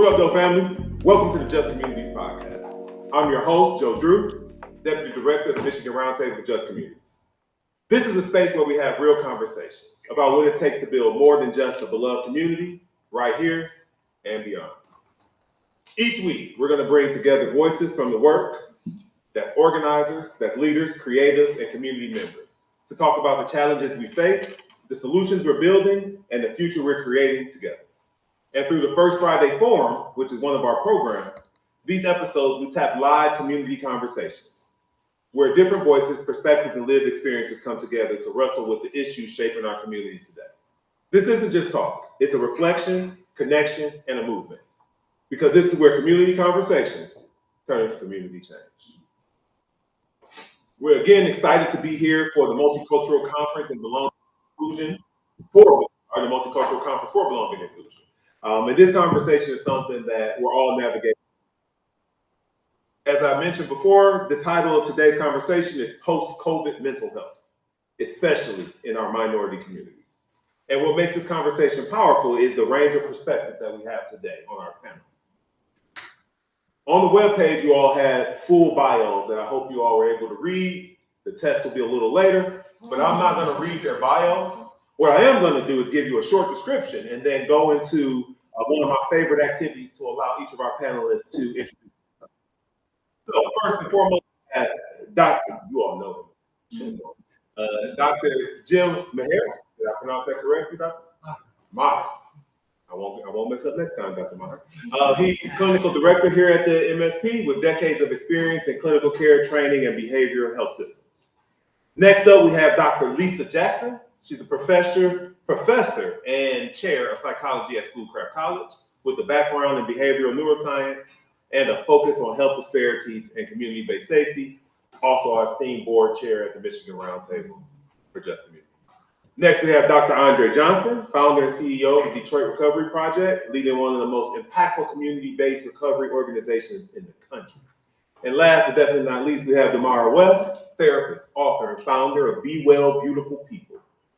What up, though, family? Welcome to the Just Communities podcast. I'm your host, Joe Drew, Deputy Director of the Michigan Roundtable for Just Communities. This is a space where we have real conversations about what it takes to build more than just a beloved community right here and beyond. Each week, we're going to bring together voices from the work, that's organizers, that's leaders, creatives, and community members, to talk about the challenges we face, the solutions we're building, and the future we're creating together. And through the First Friday Forum, which is one of our programs, these episodes we tap live community conversations, where different voices, perspectives, and lived experiences come together to wrestle with the issues shaping our communities today. This isn't just talk, it's a reflection, connection, and a movement. Because this is where community conversations turn into community change. We're again excited to be here for the Multicultural Conference and Belonging and Inclusion the Multicultural Conference for Belonging and Inclusion. And this conversation is something that we're all navigating. As I mentioned before, the title of today's conversation is Post-COVID Mental Health, especially in our minority communities. And what makes this conversation powerful is the range of perspectives that we have today on our panel. On the webpage, you all had full bios that I hope you all were able to read. The test will be a little later, but I'm not going to read their bios. What I am going to do is give you a short description and then go into one of my favorite activities to allow each of our panelists to introduce themselves. So first and foremost, Dr. You all know him. Dr. Jim Maher. Did I pronounce that correctly, Dr.? Maher. I won't mess up next time, Dr. Maher. He's clinical director here at the MSP with decades of experience in clinical care training and behavioral health systems. Next up, we have Dr. Lisa Jackson. She's a professor and chair of psychology at Schoolcraft College with a background in behavioral neuroscience and a focus on health disparities and community-based safety. Also our esteemed board chair at the Michigan Roundtable for Just Communities. Next, we have Dr. Andre Johnson, founder and CEO of the Detroit Recovery Project, leading one of the most impactful community-based recovery organizations in the country. And last but definitely not least, we have Demarra West, therapist, author, and founder of Be Well, Beautiful People,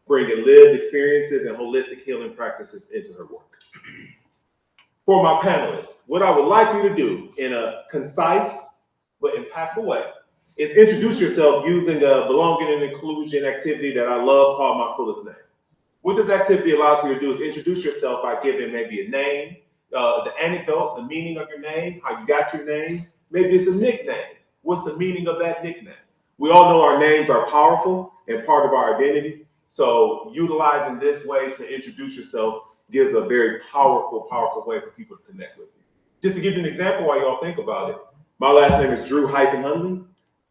bringing lived experiences and holistic healing practices into her work. For my panelists, what I would like you to do in a concise but impactful way is introduce yourself using a belonging and inclusion activity that I love called My Fullest Name. What this activity allows you to do is introduce yourself by giving maybe a name, the anecdote, the meaning of your name, how you got your name. Maybe it's a nickname. What's the meaning of that nickname? We all know our names are powerful and part of our identity. So utilizing this way to introduce yourself gives a very powerful way for people to connect with you. Just to give you an example while y'all think about it, my last name is Drew Hundley.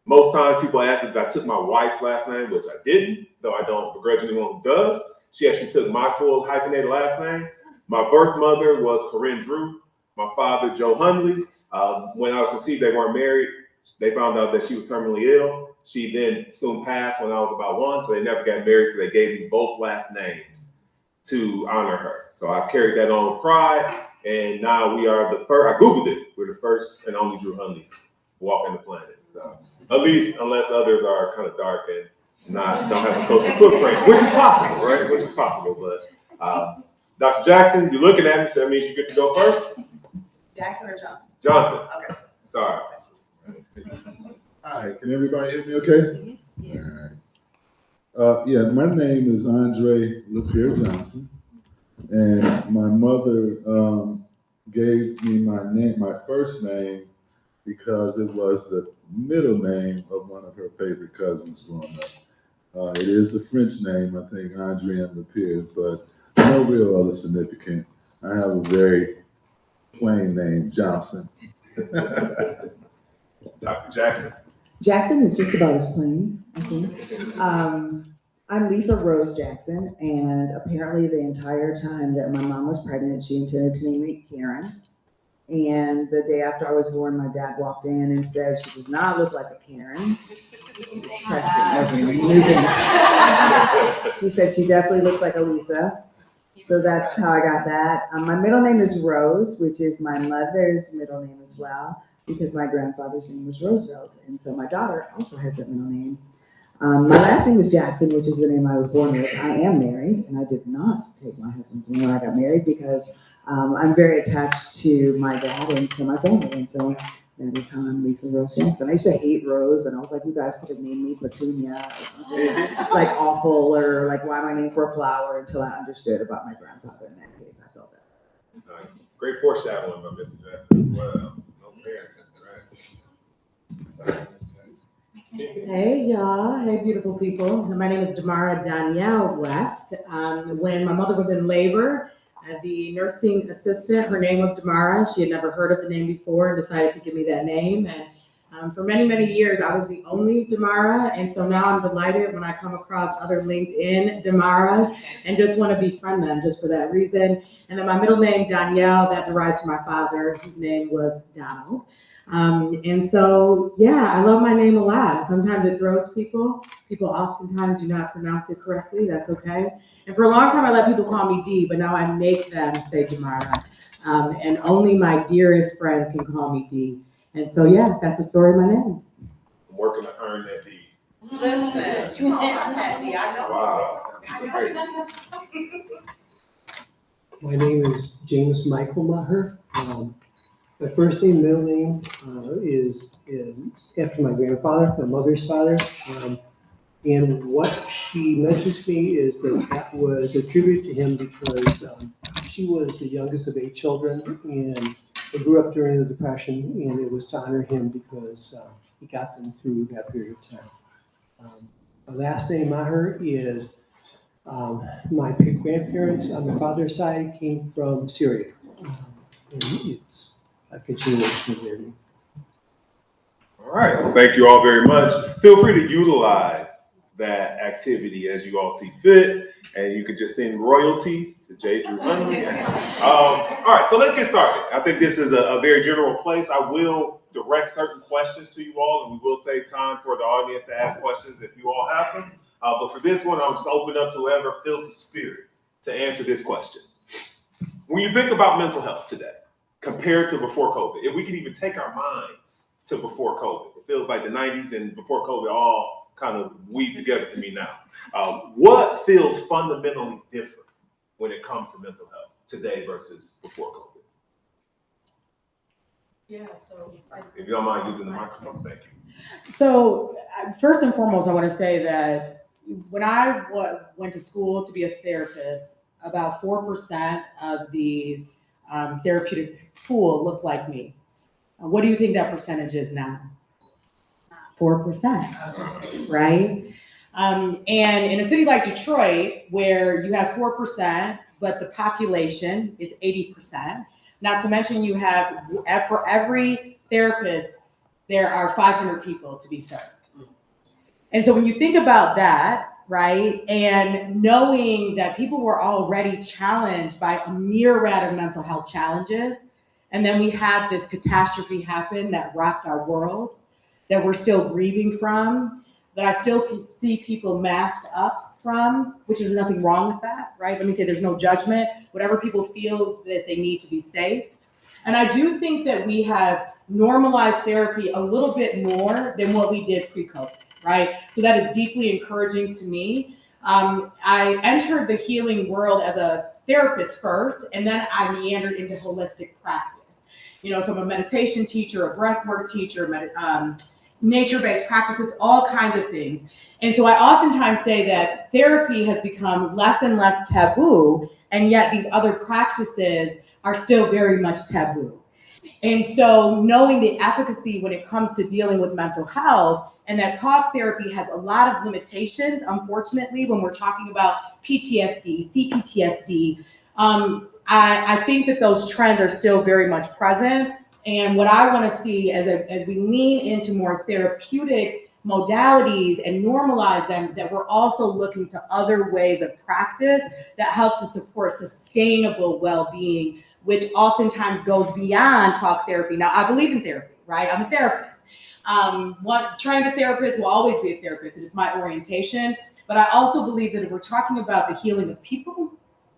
Most times people ask if I took my wife's last name, which I didn't, though I don't begrudge anyone who does. She actually took my full hyphenated last name. My birth mother was Corinne Drew. My father, Joe Hundley. When I was conceived, they weren't married. They found out that she was terminally ill. She then soon passed when I was about 1, so they never got married, so they gave me both last names to honor her. So I've carried that on with pride, and now we are the first, I Googled it, we're the first and only Drew Hundleys walking the planet. So at least, unless others are kind of dark and don't have a social footprint, which is possible, right? Which is possible, but Dr. Jackson, you're looking at me, so that means you get to go first? Jackson or Johnson? Johnson. Okay. Sorry. Hi, can everybody hear me okay? Yes. All right. My name is Andre LaPierre Johnson, and my mother gave me my first name because it was the middle name of one of her favorite cousins growing up. It is a French name, I think, Andre and LaPierre, but no real other significant. I have a very plain name, Johnson. Dr. Jackson. Jackson is just about as plain, I think. I'm Lisa Rose Jackson, and apparently the entire time that my mom was pregnant, she intended to name me Karen. And the day after I was born, my dad walked in and said, "She does not look like a Karen." He said, "She definitely looks like a Lisa." So that's how I got that. My middle name is Rose, which is my mother's middle name as well, because my grandfather's name was Roosevelt. And so my daughter also has that middle name. My last name is Jackson, which is the name I was born with. I am married, and I did not take my husband's name when I got married because I'm very attached to my dad and to my family, and so that is how I'm Lisa Rose Jackson. I used to hate Rose, and I was like, you guys could have named me Petunia or something like awful, or like why am I named for a flower, until I understood about my grandfather. In that case, I felt that. Nice. Great foreshadowing by Mr. Jackson. Wow. Okay. Hey y'all, hey beautiful people. My name is Demarra West. When my mother was in labor, the nursing assistant, her name was Demarra. She had never heard of the name before and decided to give me that name. And for many, many years, I was the only Demarra. And so now I'm delighted when I come across other LinkedIn Demarras and just want to befriend them just for that reason. And then my middle name, Danielle, that derives from my father, whose name was Donald. And so, yeah, I love my name a lot. Sometimes it throws people. People oftentimes do not pronounce it correctly. That's okay. And for a long time, I let people call me D, but now I make them say Demarra. And only my dearest friends can call me D. And so, yeah, that's the story of my name. I'm working to earn that D. Listen, you know I'm that D. I know. Wow. My name is James Michael Maher. My first name, middle name is after my grandfather, my mother's father. And what she mentioned to me is that was a tribute to him because she was the youngest of 8 children, and they grew up during the Depression, and it was to honor him because he got them through that period of time. My last name, Maher, is my grandparents on my father's side came from Syria. And it's a continuation of their name. All right. Well, thank you all very much. Feel free to utilize that activity as you all see fit, and you can just send royalties to Drew Hundley. All right, so let's get started. I think this is a very general place. I will direct certain questions to you all, and we will save time for the audience to ask questions if you all have them. But for this one, I'll just open up to whoever feels the spirit to answer this question. When you think about mental health today, compared to before COVID, if we can even take our minds to before COVID, it feels like the 90s and before COVID all kind of weave together for me now. What feels fundamentally different when it comes to mental health today versus before COVID? Yeah, so If you don't mind using the microphone, thank you. So first and foremost, I want to say that when I went to school to be a therapist, about 4% of the therapeutic pool looked like me. What do you think that percentage is now? 4%, right? And in a city like Detroit, where you have 4%, but the population is 80%, not to mention you have, for every therapist, there are 500 people to be served. And so when you think about that, right, and knowing that people were already challenged by a myriad of mental health challenges, and then we had this catastrophe happen that rocked our world, that we're still grieving from, that I still can see people masked up from, which is nothing wrong with that, right? Let me say there's no judgment, whatever people feel that they need to be safe. And I do think that we have normalized therapy a little bit more than what we did pre-COVID, right? So that is deeply encouraging to me. I entered the healing world as a therapist first, and then I meandered into holistic practice. You know, so I'm a meditation teacher, a breathwork teacher, nature-based practices, all kinds of things. And so I oftentimes say that therapy has become less and less taboo, and yet these other practices are still very much taboo. And so knowing the efficacy when it comes to dealing with mental health, and that talk therapy has a lot of limitations, unfortunately, when we're talking about PTSD, CPTSD, I think that those trends are still very much present. And what I want to see as we lean into more therapeutic modalities and normalize them, that we're also looking to other ways of practice that helps to support sustainable well-being, which oftentimes goes beyond talk therapy. Now, I believe in therapy, right? I'm a therapist. Trained a therapist will always be a therapist, and it's my orientation. But I also believe that if we're talking about the healing of people,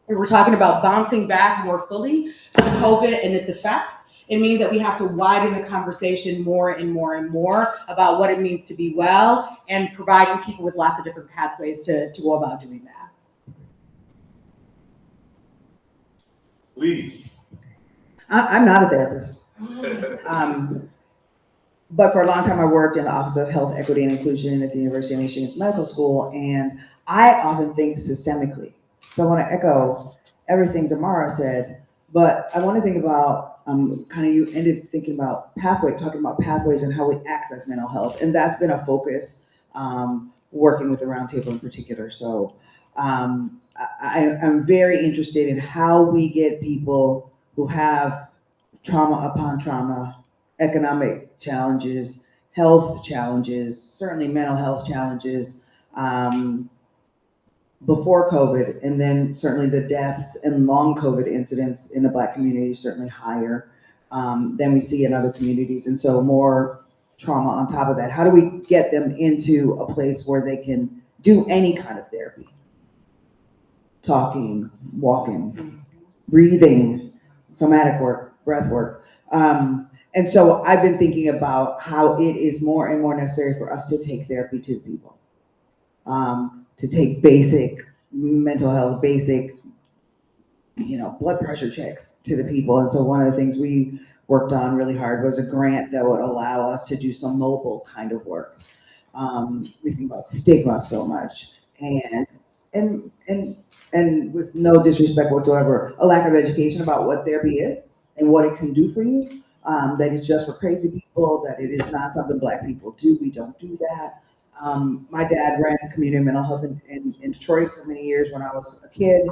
if we're talking about bouncing back more fully from COVID and its effects, It means that we have to widen the conversation more and more and more about what it means to be well, and providing people with lots of different pathways to go about doing that. Please. I'm not a therapist. But for a long time, I worked in the Office of Health, Equity, and Inclusion at the University of Michigan's Medical School, and I often think systemically. So I want to echo everything Demarra said, but I want to think about, kind of you ended thinking about talking about pathways and how we access mental health, and that's been a focus, working with the Roundtable in particular. So I'm very interested in how we get people who have trauma upon trauma, economic challenges, health challenges, certainly mental health challenges, before COVID, and then certainly the deaths and long COVID incidents in the Black community is certainly higher than we see in other communities. And so more trauma on top of that. How do we get them into a place where they can do any kind of therapy? Talking, walking, breathing, somatic work, breath work. And so I've been thinking about how it is more and more necessary for us to take therapy to people, to take basic mental health, basic, blood pressure checks to the people. And so one of the things we worked on really hard was a grant that would allow us to do some mobile kind of work. We think about stigma so much, and with no disrespect whatsoever, a lack of education about what therapy is and what it can do for you. That it's just for crazy people, that it is not something Black people do. We don't do that. My dad ran community mental health in Detroit for many years when I was a kid,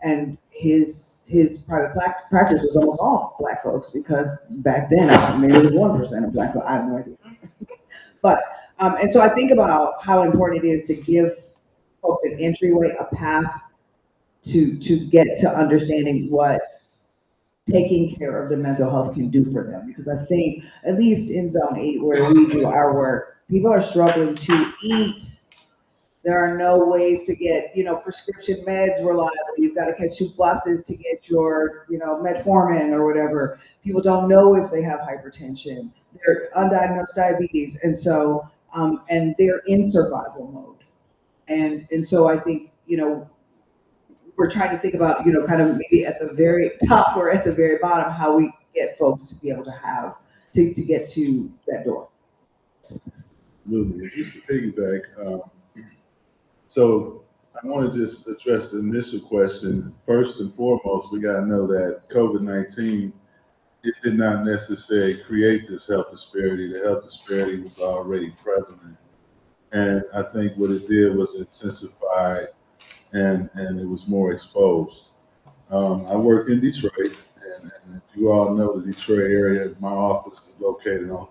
and his private practice was almost all Black folks, because back then, maybe it was 1% of Black folks, I have no idea. But, and so I think about how important it is to give folks an entryway, a path to get to understanding what taking care of the mental health can do for them. Because I think, at least in Zone 8 where we do our work, people are struggling to eat. There are no ways to get, prescription meds reliably. You've got to catch 2 buses to get your, metformin or whatever. People don't know if they have hypertension. They're undiagnosed diabetes. And so, and they're in survival mode. And so I think, we're trying to think about, kind of maybe at the very top or at the very bottom, how we get folks to be able to get to that door. Absolutely. Just to piggyback, so I want to just address the initial question. First and foremost, we got to know that COVID-19, it did not necessarily create this health disparity. The health disparity was already present. And I think what it did was intensify and it was more exposed. I work in Detroit, and if you all know the Detroit area, my office is located on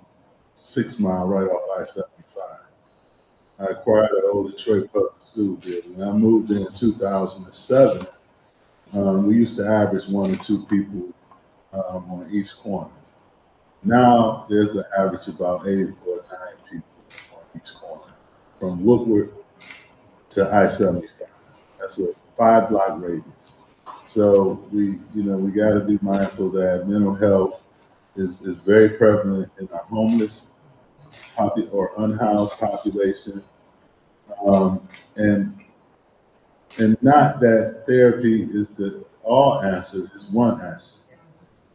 6 Mile, right off I-75. I acquired an old Detroit public school building. When I moved in 2007, we used to average 1 or 2 people on each corner. Now there's an average about 8 or 9 people on each corner, from Woodward to I-75. That's a 5-block radius. So we got to be mindful that mental health is very prevalent in our homeless or unhoused population, and not that therapy is the all answer, is one answer,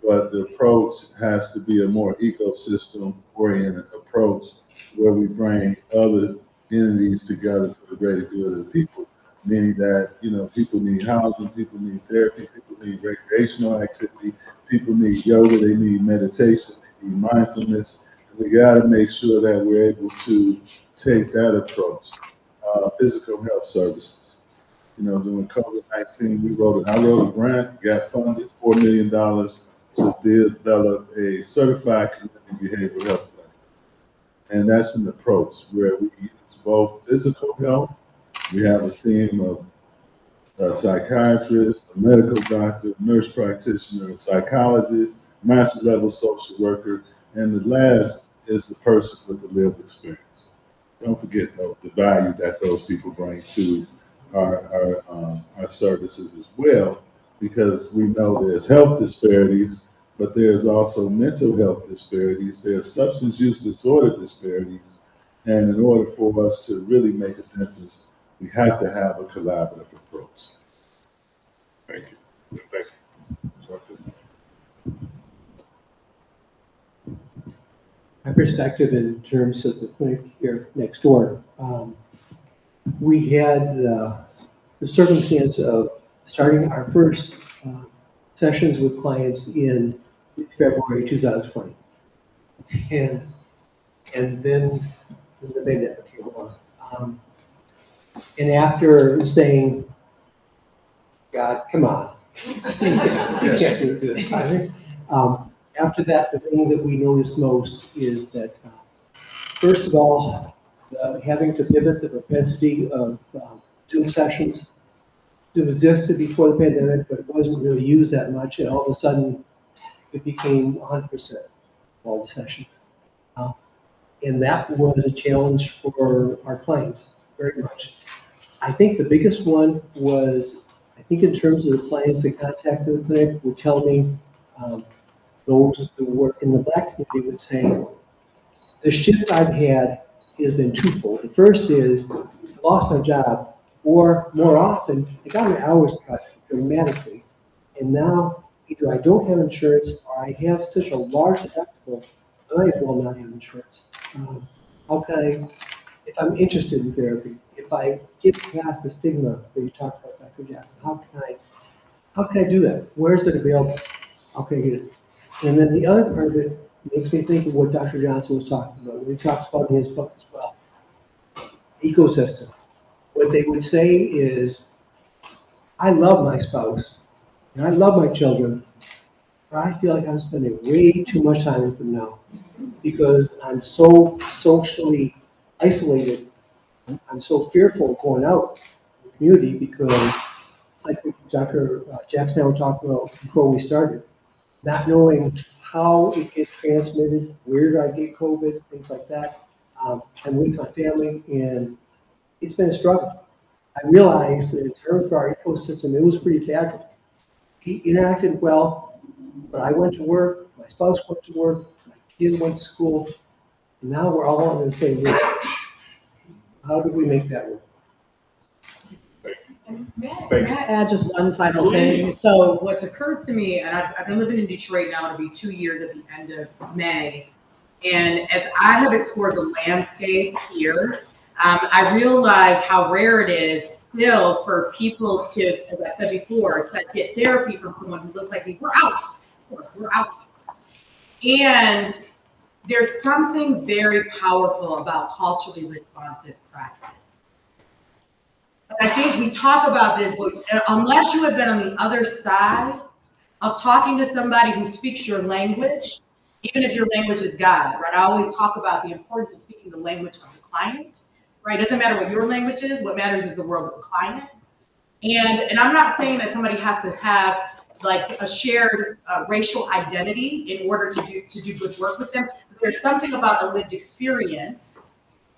but the approach has to be a more ecosystem-oriented approach where we bring other entities together for the greater good of the people. Meaning that, people need housing, people need therapy, people need recreational activity, people need yoga, they need meditation, they need mindfulness. We got to make sure that we're able to take that approach. Physical health services. During COVID-19, I wrote a grant, got funded $4 million to develop a certified community behavioral health plan. And that's an approach where we use both physical health. We have a team of a psychiatrist, a medical doctor, nurse practitioner, a psychologist, master's level social worker, and the last is the person with the lived experience. Don't forget though, the value that those people bring to our services as well, because we know there's health disparities, but there's also mental health disparities, there's substance use disorder disparities, and in order for us to really make a difference, we have to have a collaborative approach. Thank you. Thank you. My perspective in terms of the clinic here next door, we had the circumstance of starting our first sessions with clients in February 2020. And then the pandemic came along. And after saying, God, come on, you can't do this. I think, after that, the thing that we noticed most is that, first of all, having to pivot the propensity of Zoom sessions. It existed before the pandemic, but it wasn't really used that much, and all of a sudden, it became 100% of all the sessions. And that was a challenge for our clients, very much. I think the biggest one was, I think in terms of the clients that contacted the clinic would tell me, those who were in the Black community would say, the shift I've had has been twofold. The first is, I lost my job, or more often, I got my hours cut dramatically. And now, either I don't have insurance, or I have such a large deductible, I might as well not have insurance. How can I, if I'm interested in therapy, if I get past the stigma that you talked about, Dr. Jackson, how can I do that? Where is it available? How can I get it? And then the other part of it makes me think of what Dr. Johnson was talking about when he talks about in his book as well. Ecosystem. What they would say is, I love my spouse and I love my children, but I feel like I'm spending way too much time with them now because I'm so socially isolated. I'm so fearful of going out in the community because it's like what Dr. Jackson and I were talking about before we started. Not knowing how it gets transmitted, where do I get COVID, things like that. I'm with my family, and it's been a struggle. I realized that in terms of our ecosystem, it was pretty fragile. He interacted well, but I went to work, my spouse went to work, my kid went to school, and now we're all on the same route. How do we make that work? May I add just one final thing? So what's occurred to me, and I've been living in Detroit now, it'll be 2 years at the end of May. And as I have explored the landscape here, I realize how rare it is still for people to, as I said before, to get therapy from someone who looks like me. We're out. Of course, we're out. And there's something very powerful about culturally responsive practice. I think we talk about this, but unless you have been on the other side of talking to somebody who speaks your language, even if your language is God, right? I always talk about the importance of speaking the language of the client, right? It doesn't matter what your language is. What matters is the world of the client. And I'm not saying that somebody has to have like a shared racial identity in order to do good work with them. But there's something about the lived experience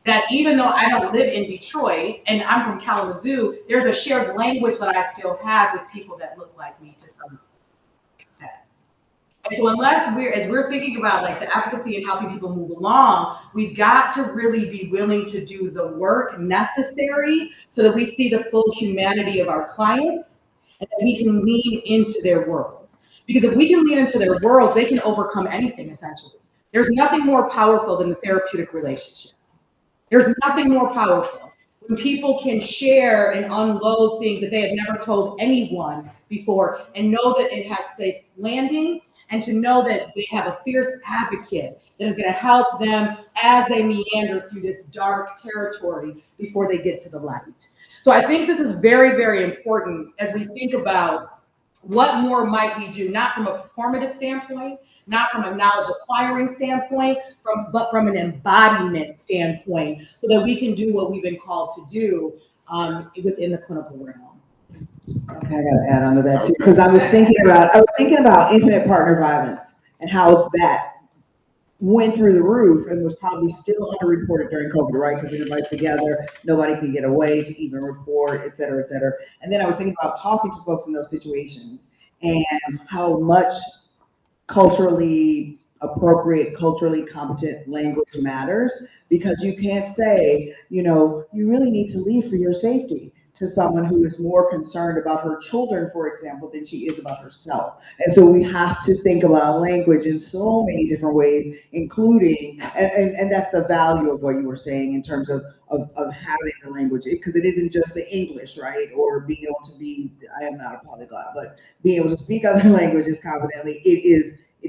that even though I don't live in Detroit and I'm from Kalamazoo, there's a shared language that I still have with people that look like me to some extent. And so as we're thinking about like the efficacy and helping people move along, we've got to really be willing to do the work necessary so that we see the full humanity of our clients and that we can lean into their worlds. Because if we can lean into their worlds, they can overcome anything essentially. There's nothing more powerful than the therapeutic relationship. There's nothing more powerful when people can share and unload things that they have never told anyone before and know that it has safe landing and to know that they have a fierce advocate that is going to help them as they meander through this dark territory before they get to the light. So I think this is very, very important as we think about what more might we do, not from a performative standpoint, not from a knowledge acquiring standpoint, but from an embodiment standpoint, so that we can do what we've been called to do within the clinical realm. Okay, I gotta add on to that too, because I was thinking about intimate partner violence and how that went through the roof and was probably still underreported during COVID, right? Because everybody's together, nobody can get away to even report, et cetera, et cetera. And then I was thinking about talking to folks in those situations and how much culturally appropriate, culturally competent language matters, because you can't say, you really need to leave for your safety to someone who is more concerned about her children, for example, than she is about herself. And so we have to think about language in so many different ways, including, and that's the value of what you were saying in terms of having the language, because it isn't just the English, right? Or being able to be, I am not a polyglot, but being able to speak other languages confidently, it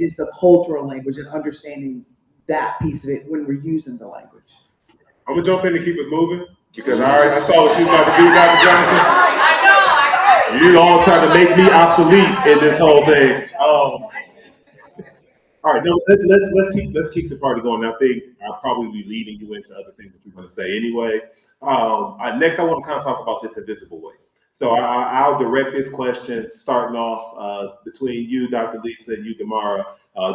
is the cultural language and understanding that piece of it when we're using the language. I'm gonna jump in to keep us moving because I saw what you was about to do, Dr. Johnson. I know. You all trying to make me obsolete in this whole thing. All right, no, let's keep the party going. I think I'll probably be leading you into other things that you're going to say anyway. Next, I want to kind of talk about this invisible way. So I'll direct this question, starting off between you, Dr. Lisa, and you, Demarra,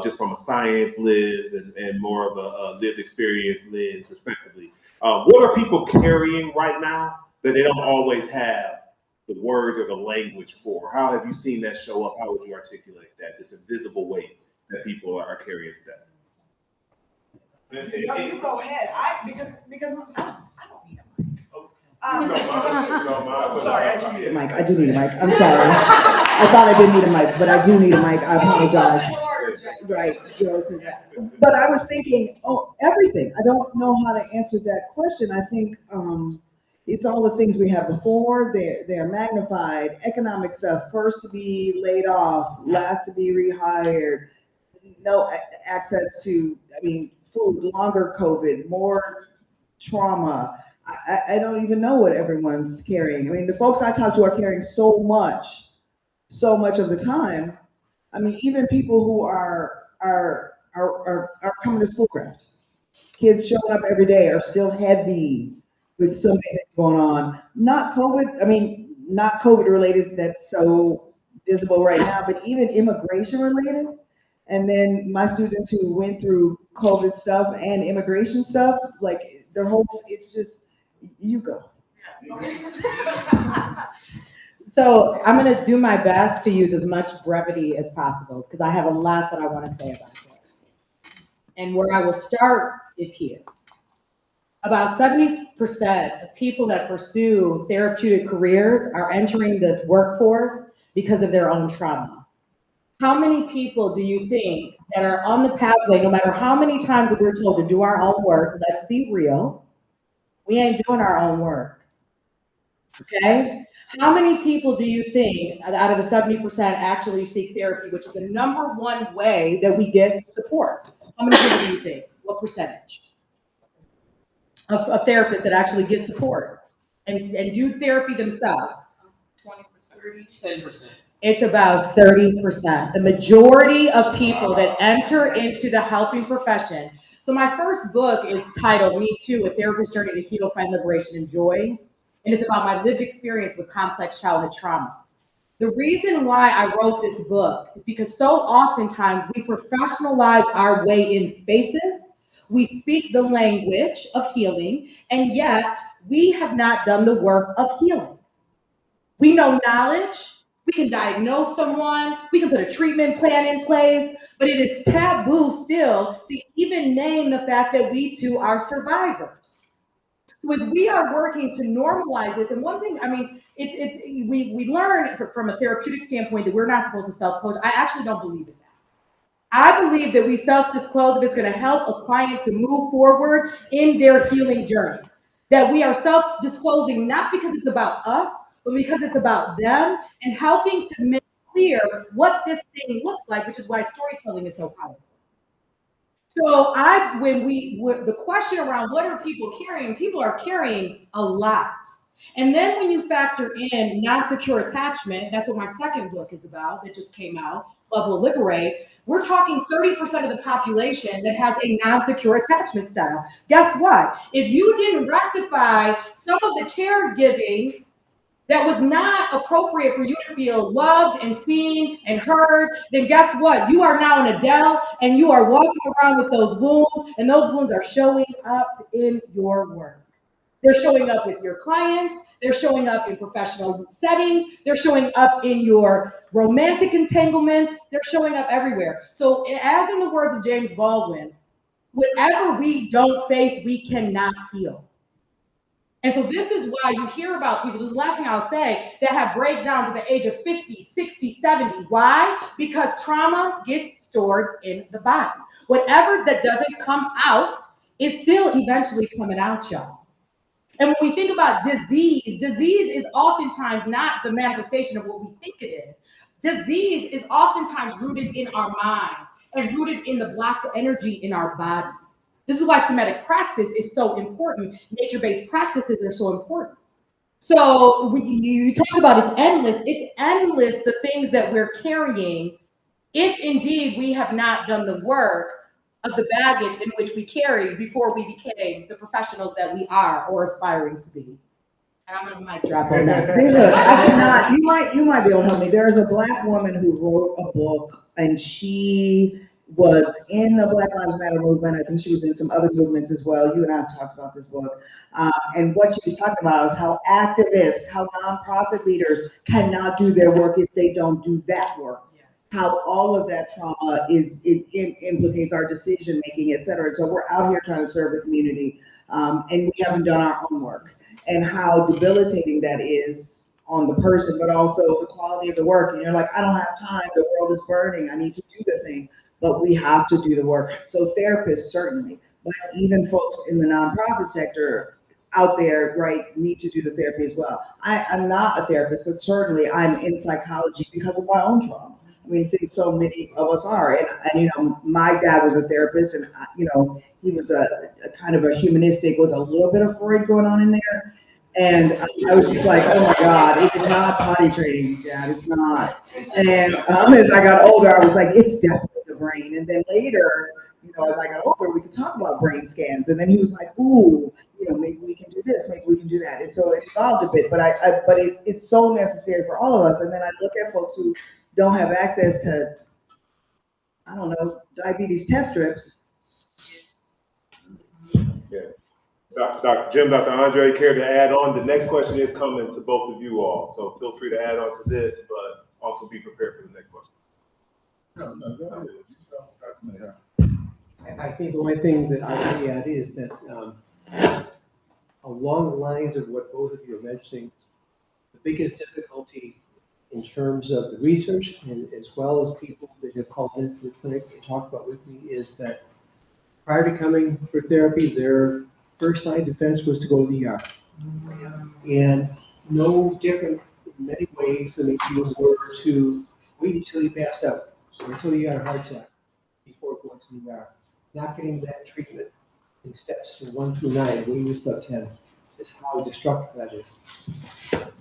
just from a science lens and more of a lived experience lens, respectively. What are people carrying right now that they don't always have the words or the language for? How have you seen that show up? How would you articulate that, this invisible weight that people are carrying today? You go ahead. Because I don't need a mic. I'm sorry, I do need a mic. I do need a mic. I'm sorry. I thought I didn't need a mic, but I do need a mic. I apologize. Right, Joe said that. But I was thinking, everything. I don't know how to answer that question. I think it's all the things we had before. They're magnified. Economic stuff, first to be laid off, last to be rehired. No access to, food, longer COVID, more trauma. I don't even know what everyone's carrying. The folks I talk to are carrying so much of the time. Even people who are coming to Schoolcraft, kids showing up every day are still heavy with so many things going on. Not COVID related, that's so visible right now, but even immigration related. And then my students who went through COVID stuff and immigration stuff, like their whole, it's just, you go. So I'm going to do my best to use as much brevity as possible because I have a lot that I want to say about this. And where I will start is here. About 70% of people that pursue therapeutic careers are entering the workforce because of their own trauma. How many people do you think that are on the pathway, no matter how many times that we're told to do our own work, let's be real, we ain't doing our own work, okay? How many people do you think out of the 70% actually seek therapy, which is the number one way that we get support? How many people do you think? What percentage of therapists that actually get support and do therapy themselves? 20%, 10%. It's about 30%. The majority of people that enter into the helping profession. So my first book is titled Me Too, A Therapist's Journey to Heal, Find Liberation, and Joy. And it's about my lived experience with complex childhood trauma. The reason why I wrote this book is because so oftentimes we professionalize our way in spaces. We speak the language of healing, and yet we have not done the work of healing. We know knowledge, we can diagnose someone, we can put a treatment plan in place, but it is taboo still to even name the fact that we too are survivors. So as we are working to normalize this, and one thing, we learn from a therapeutic standpoint that we're not supposed to self-coach. I actually don't believe in that. I believe that we self-disclose if it's going to help a client to move forward in their healing journey. That we are self-disclosing not because it's about us, but because it's about them and helping to make clear what this thing looks like, which is why storytelling is so powerful. So the question around what are people carrying, people are carrying a lot. And then when you factor in non-secure attachment, that's what my second book is about, that just came out, Love Will Liberate. We're talking 30% of the population that has a non-secure attachment style. Guess what? If you didn't rectify some of the caregiving that was not appropriate for you to feel loved and seen and heard, then guess what? You are now an adult and you are walking around with those wounds, and those wounds are showing up in your work. They're showing up with your clients, they're showing up in professional settings, they're showing up in your romantic entanglements, they're showing up everywhere. So as in the words of James Baldwin, whatever we don't face, we cannot heal. And so this is why you hear about people, this is the last thing I'll say, that have breakdowns at the age of 50, 60, 70. Why? Because trauma gets stored in the body. Whatever that doesn't come out is still eventually coming out, y'all. And when we think about disease is oftentimes not the manifestation of what we think it is. Disease is oftentimes rooted in our minds and rooted in the blocked energy in our bodies. This is why somatic practice is so important. Nature-based practices are so important. So when you talk about it's endless the things that we're carrying if indeed we have not done the work of the baggage in which we carried before we became the professionals that we are or aspiring to be. And I'm gonna mic drop on that. I cannot, you might be able to help me. There's a Black woman who wrote a book, and she was in the Black Lives Matter movement. I think she was in some other movements as well. You and I have talked about this book. And what she was talking about is how activists, how nonprofit leaders cannot do their work if they don't do that work. How all of that trauma implicates our decision making, et cetera. So we're out here trying to serve the community, and we haven't done our own work, and how debilitating that is on the person, but also the quality of the work. And you're like, I don't have time. The world is burning. I need to do the thing, but we have to do the work. So therapists certainly, but even folks in the nonprofit sector out there, right, need to do the therapy as well. I'm not a therapist, but certainly I'm in psychology because of my own trauma. I mean, I think so many of us are, and you know, my dad was a therapist, and you know, he was a kind of a humanistic with a little bit of Freud going on in there, and I was just like, oh my God, it is not potty training, Dad, it's not. And as I got older, I was like, it's definitely the brain. And then later, you know, as I got older, we could talk about brain scans, and then he was like, ooh, you know, maybe we can do this, maybe we can do that, and so it evolved a bit, but it's so necessary for all of us. And then I look at folks who don't have access to, I don't know, diabetes test strips. Yeah. Dr. Jim, Dr. Andre, care to add on? The next question is coming to both of you all, so feel free to add on to this, but also be prepared for the next question. No, go ahead. I think the only thing that I would add is that along the lines of what both of you are mentioning, the biggest difficulty in terms of the research, and as well as people that have called into the clinic and talked about with me, is that prior to coming for therapy, their first line of defense was to go to the ER. And no different in many ways than if you were to wait until you passed out, or until you got a heart attack before going to the ER. Not getting that treatment in steps from 1 through 9, waiting to step 10, is how destructive that is.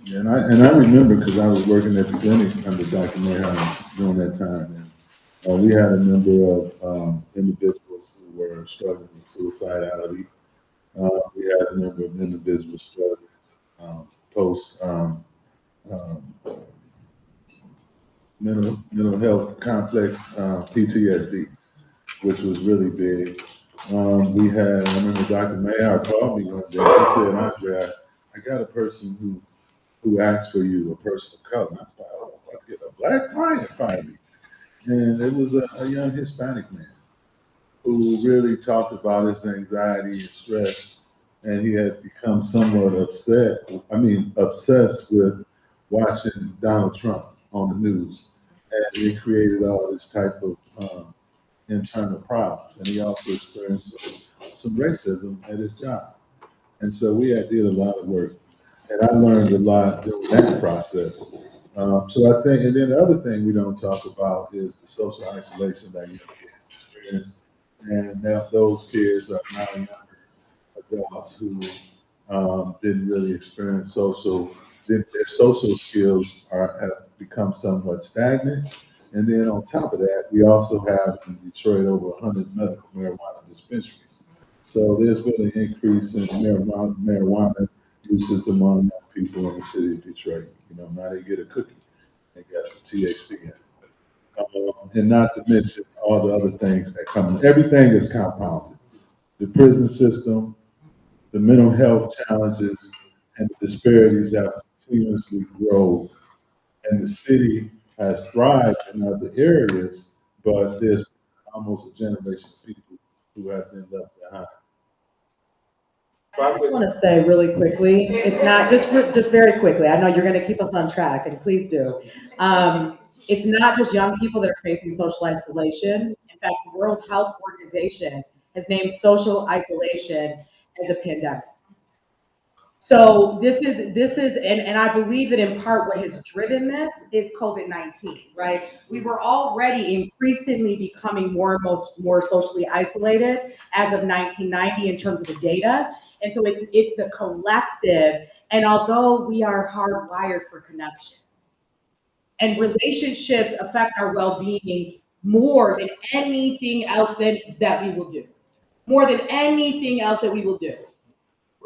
Yeah, and I remember, because I was working at the clinic under Dr. Maher during that time, and we had a number of individuals who were struggling with suicidality. We had a number of individuals struggling post mental health complex PTSD, which was really big. I remember Dr. Maher called me one day. He said, Andre, I got a person who asked for you, a person of color. I thought, oh, I'll get a Black client finally. And it was a young Hispanic man who really talked about his anxiety and stress. And he had become somewhat obsessed with watching Donald Trump on the news. And it created all this type of internal problems. And he also experienced some racism at his job. And so we did a lot of work. And I learned a lot during that process. So I think, and then the other thing we don't talk about is the social isolation that you experience. And now those kids are now younger adults who didn't really experience their social skills have become somewhat stagnant. And then on top of that, we also have in Detroit over 100 medical marijuana dispensaries. So there's been an increase in marijuana uses among young people in the city of Detroit. You know, now they get a cookie, they got some THC in it. And not to mention all the other things that come. Everything is compounded. The prison system, the mental health challenges, and the disparities have continuously grown. And the city has thrived in other areas, but there's almost a generation of people who have been left behind. I just want to say really quickly, it's not just very quickly. I know you're going to keep us on track, and please do. It's not just young people that are facing social isolation. In fact, the World Health Organization has named social isolation as a pandemic. So this is, and I believe that in part what has driven this is COVID-19, right? We were already increasingly becoming more socially isolated as of 1990 in terms of the data. And so it's the collective, and although we are hardwired for connection, and relationships affect our well-being more than anything else that we will do. More than anything else that we will do.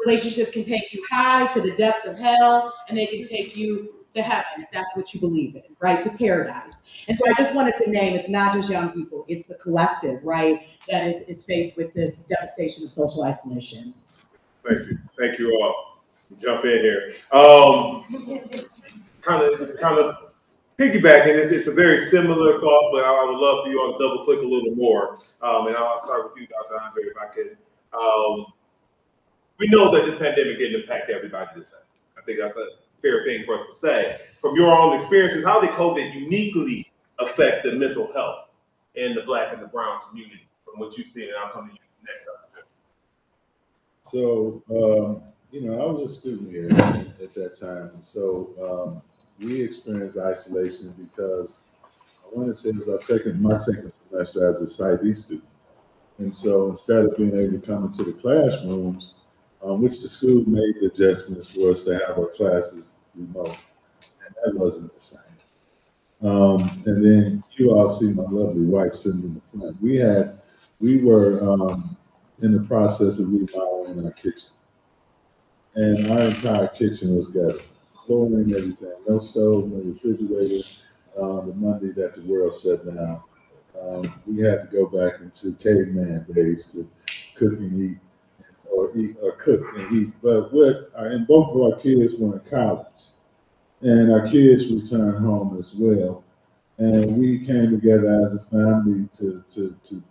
Relationships can take you high to the depths of hell, and they can take you to heaven, if that's what you believe in, right? To paradise. And so I just wanted to name, it's not just young people, it's the collective, right? That is faced with this devastation of social isolation. Thank you all. Jump in here. Kind of piggybacking, it's a very similar thought, but I would love for you all to double click a little more. And I'll start with you, Dr. Andre, if I can. We know that this pandemic didn't impact everybody the same. I think that's a fair thing for us to say. From your own experiences, how did COVID uniquely affect the mental health in the Black and the brown community from what you've seen? And I'll come to you next time. So, I was a student here at that time. And so we experienced isolation because I want to say it was my second semester as a PsyD student. And so instead of being able to come into the classrooms, which the school made the adjustments for us to have our classes remote, and that wasn't the same. And then you all see my lovely wife sitting in the front. We were in the process of remodeling our kitchen, and our entire kitchen was gutted, flooring, everything, no stove, no refrigerator. The Monday that the world shut down, we had to go back into caveman days to cook and eat. Or cook and eat, but and both of our kids were in college, and our kids returned home as well, and we came together as a family to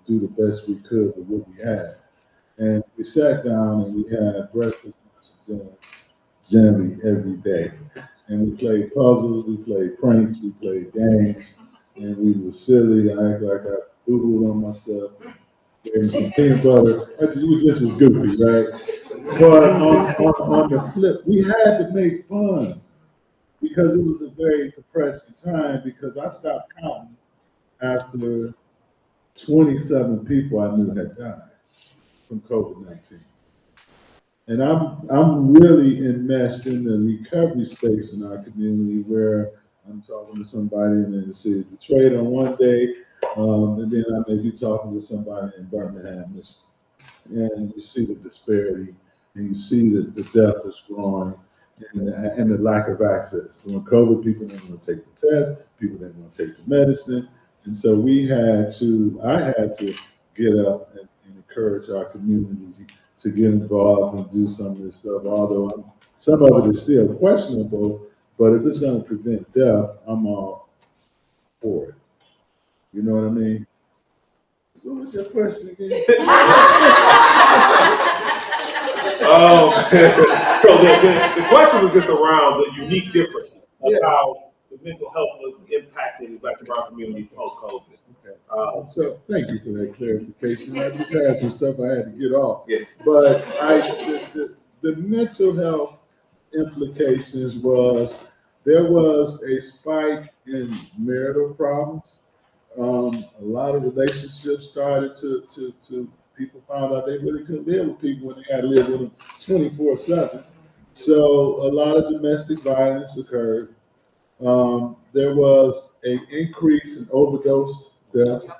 do the best we could with what we had, and we sat down and we had breakfast, lunch, and dinner generally every day, and we played puzzles, we played pranks, we played games, and we were silly. I acted like I boo-booed on myself. And some peanut butter. We just was goofy, right? But on the flip, we had to make fun because it was a very depressing time because I stopped counting after 27 people I knew had died from COVID-19. And I'm really enmeshed in the recovery space in our community where I'm talking to somebody in the city of Detroit on one day, and then I may be talking to somebody in Birmingham, Michigan. And you see the disparity, and you see that the death is growing, and the lack of access. During COVID, people didn't want to take the test, people didn't want to take the medicine, and so I had to get up and encourage our community to get involved and do some of this stuff, although some of it is still questionable, but if it's going to prevent death, I'm all for it. You know what I mean? What was your question again? So the question was just around the unique difference of how the mental health was impacting Black and brown communities post-COVID. Okay. So thank you for that clarification. I just had some stuff I had to get off. Yeah. But the mental health implications there was a spike in marital problems. A lot of relationships started to people found out they really couldn't live with people when they had to live with them 24/7. So a lot of domestic violence occurred. There was an increase in overdose deaths.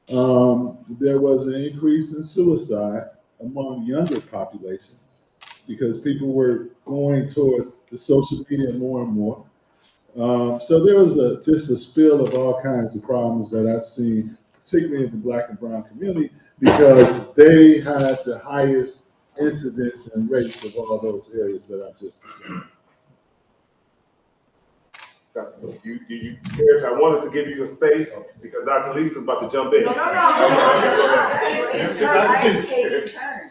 There was an increase in suicide among younger population because people were going towards the social media more and more. So there was just a spill of all kinds of problems that I've seen, particularly in the Black and brown community, because they had the highest incidents and rates of all those areas that I've just described. You care? I wanted to give you a space because Dr. Lisa's about to jump in. No. I take a turn.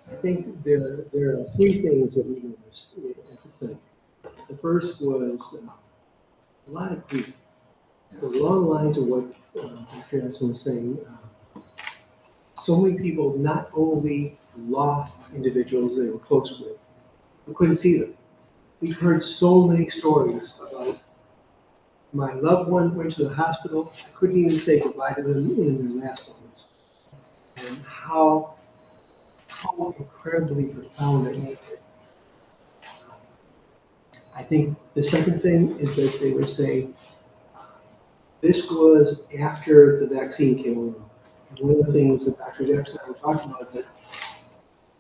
I think there are three things that we noticed at the clinic. The first was a lot of grief. So along the lines of what Dr. Johnson was saying, so many people not only lost individuals they were close with, but couldn't see them. We've heard so many stories about my loved one went to the hospital, I couldn't even say goodbye to them in their last moments. And how incredibly profound that made it. I think the second thing is that they would say, this was after the vaccine came along. And one of the things that Dr. Jackson and I were talking about is that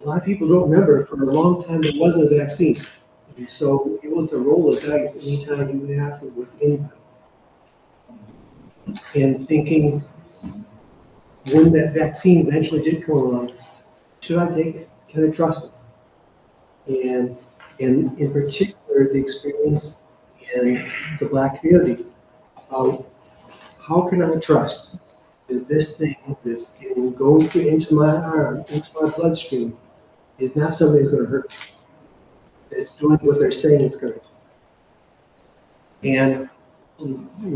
a lot of people don't remember for a long time there wasn't a vaccine. And so it was a roll of dice anytime you would happen with anybody. And thinking, when that vaccine eventually did come along, should I take it? Can I trust it? And in particular, the experience in the Black community, how can I trust that this thing that's going into my arm, into my bloodstream, is not something that's going to hurt me? It's doing what they're saying it's going to do. And a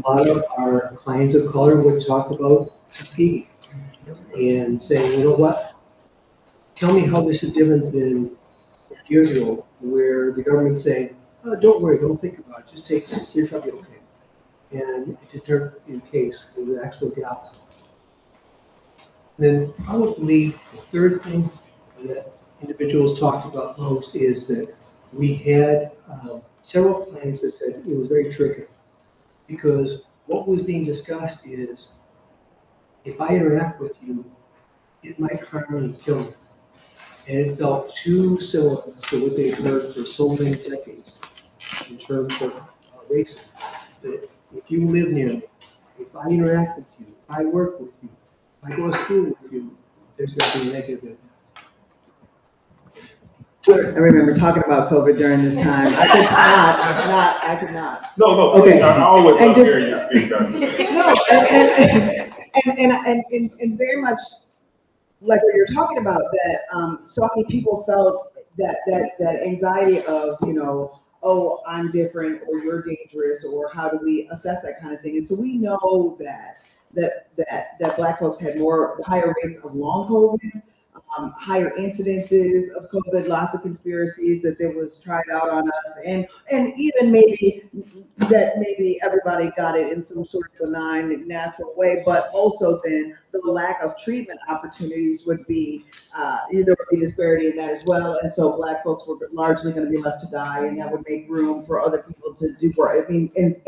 lot of our clients of color would talk about Tuskegee and saying, you know what? Tell me how this is different than years ago, where the government's saying, oh, don't worry, don't think about it, just take this, you're probably okay. And it turned in case, it was actually the opposite. Then probably the third thing that individuals talked about most is that we had several clients that said it was very tricky, because what was being discussed is, if I interact with you, it might harm and kill me. And it felt too similar to what they've heard for so many decades in terms of racism. That if you live near me, if I interact with you, if I work with you, if I go to school with you, there's going to be negative impact. I remember talking about COVID during this time. I could not. No, Okay. I always And love just- hearing you speak, Dr. Lisa. No, and very much like what you're talking about, that so many people felt that anxiety of, you know, oh, I'm different, or you're dangerous, or how do we assess that kind of thing? And so we know that Black folks had higher rates of long COVID, higher incidences of COVID, lots of conspiracies that there was tried out on us, and even maybe everybody got it in some sort of benign, natural way, but also then the lack of treatment opportunities would be there would be disparity in that as well, and so Black folks were largely going to be left to die, and that would make room for other people to do work. I mean, and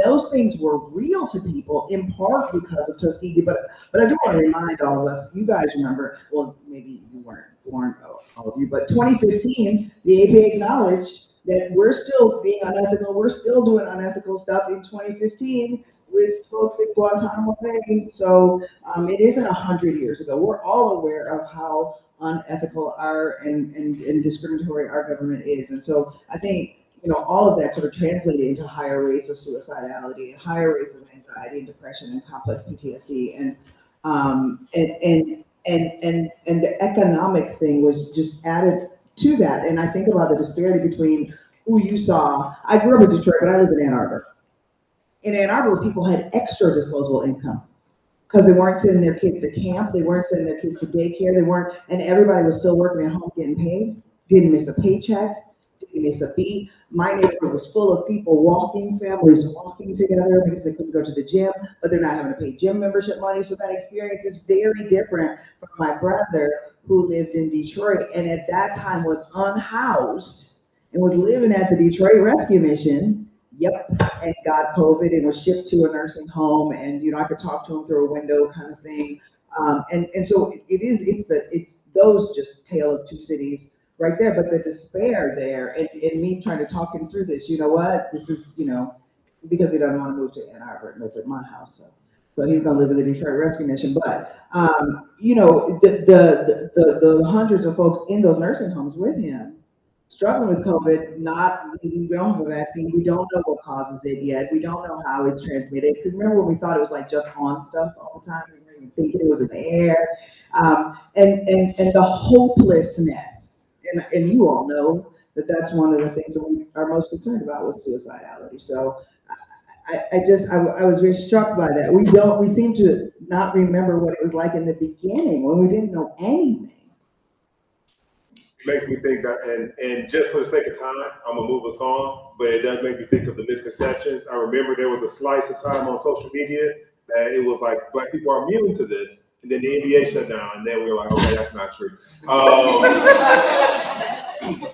those things were real to people in part because of Tuskegee, but I do want to remind all of us, you guys remember, well, maybe you weren't born, all of you, but 2015, the APA acknowledged that we're still being unethical, we're still doing unethical stuff in 2015 with folks in Guantanamo Bay. So it isn't 100 years ago. We're all aware of how unethical and discriminatory our government is. And so I think, you know, all of that sort of translated into higher rates of suicidality, higher rates of anxiety and depression and complex PTSD. And the economic thing was just added to that. And I think about the disparity between who you saw. I grew up in Detroit, but I live in Ann Arbor. In Ann Arbor, people had extra disposable income because they weren't sending their kids to camp, they weren't sending their kids to daycare, and everybody was still working at home getting paid, didn't miss a paycheck, didn't miss a beat. My neighborhood was full of people families walking together because they couldn't go to the gym, but they're not having to pay gym membership money. So that experience is very different from my brother who lived in Detroit and at that time was unhoused and was living at the Detroit Rescue Mission. Yep, and got COVID and was shipped to a nursing home, and I could talk to him through a window kind of thing. And so it's those just tale of two cities right there. But the despair there, and me trying to talk him through this, you know what, this is, because he doesn't want to move to Ann Arbor and live at my house, so he's gonna live in the Detroit Rescue Mission. But the hundreds of folks in those nursing homes with him, struggling with COVID, we don't have a vaccine, we don't know what causes it yet, we don't know how it's transmitted. Because remember when we thought it was like just on stuff all the time, we weren't even thinking it was in the air, and the hopelessness, and you all know that that's one of the things that we are most concerned about with suicidality. So I was very struck by that. We seem to not remember what it was like in the beginning when we didn't know anything. It makes me think that, and just for the sake of time, I'm gonna move us on, but it does make me think of the misconceptions. I remember there was a slice of time on social media that it was like Black people are immune to this, and then the NBA shut down, and then we were like, okay, that's not true.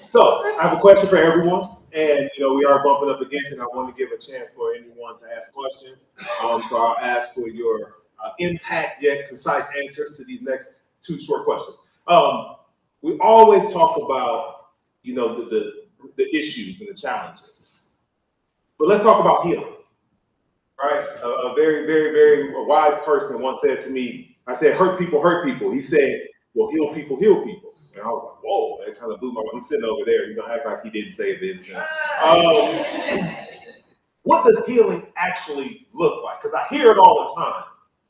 So I have a question for everyone, and we are bumping up against it. I want to give a chance for anyone to ask questions. So I'll ask for your impact yet concise answers to these next two short questions. We always talk about, the issues and the challenges, but let's talk about healing, right? A very, very, very wise person once said to me, I said, hurt people, hurt people. He said, well, heal people, heal people. And I was like, whoa, that kind of blew my mind. He's sitting over there, he's gonna act like he didn't say it. What does healing actually look like? Because I hear it all the time,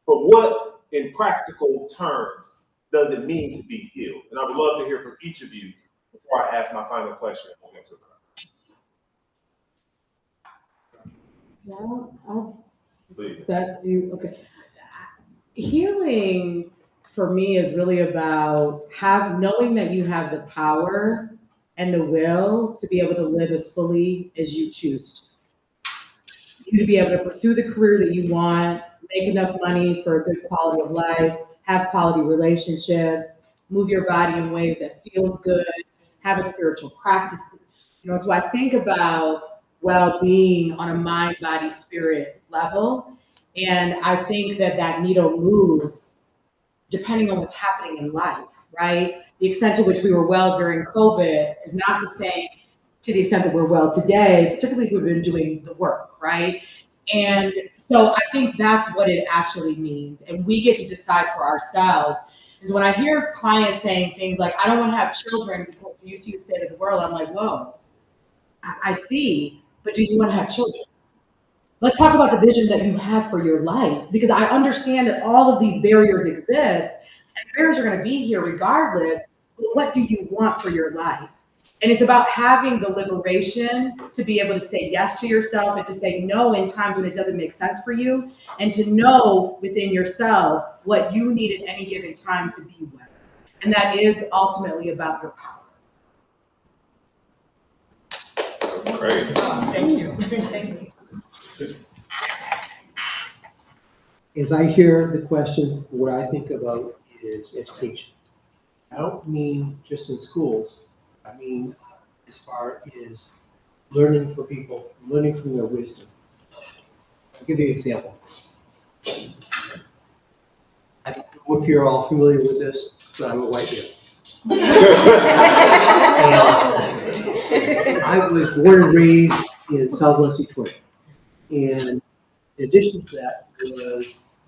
but what in practical terms does it mean to be healed? And I would love to hear from each of you before I ask my final question. Is that you? Okay. Healing for me is really about knowing that you have the power and the will to be able to live as fully as you choose. You to be able to pursue the career that you want, make enough money for a good quality of life, have quality relationships, move your body in ways that feels good, have a spiritual practice. So I think about well-being on a mind, body, spirit level. And I think that needle moves depending on what's happening in life, right? The extent to which we were well during COVID is not the same to the extent that we're well today, particularly if we've been doing the work, right? And so I think that's what it actually means. And we get to decide for ourselves. Is when I hear clients saying things like, I don't want to have children because you see the state of the world, I'm like, whoa, I see, but do you want to have children? Let's talk about the vision that you have for your life, because I understand that all of these barriers exist, and barriers are going to be here regardless, but what do you want for your life? And it's about having the liberation to be able to say yes to yourself and to say no in times when it doesn't make sense for you, and to know within yourself what you need at any given time to be well. And that is ultimately about your power. Great. Thank you. Thank you. As I hear the question, what I think about is education. I don't mean just in schools. I mean, as far as learning for people, learning from their wisdom. I'll give you an example. I don't know if you're all familiar with this, but I'm a white male. I was born and raised in Southwest Detroit. And in addition to that,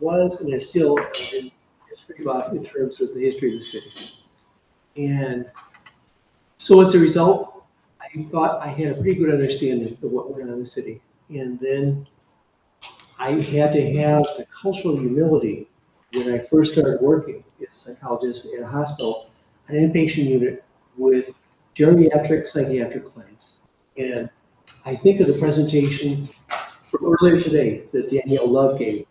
was and is still a history buff in terms of the history of the city. And so as a result, I thought I had a pretty good understanding of what went on in the city. And then I had to have the cultural humility when I first started working as a psychologist in a hospital, an inpatient unit with geriatric psychiatric clients. And I think of the presentation from earlier today that Danielle Love gave.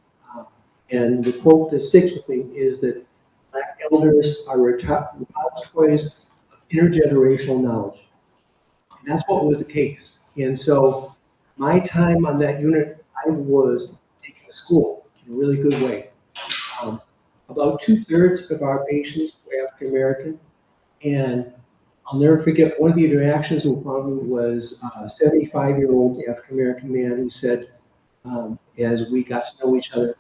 And the quote that sticks with me is that Black elders are repositories of intergenerational knowledge. And that's what was the case. And so my time on that unit, I was taking to school in a really good way. About 2/3 of our patients were African American. And I'll never forget one of the interactions with me was a 75-year-old African American man who said, as we got to know each other,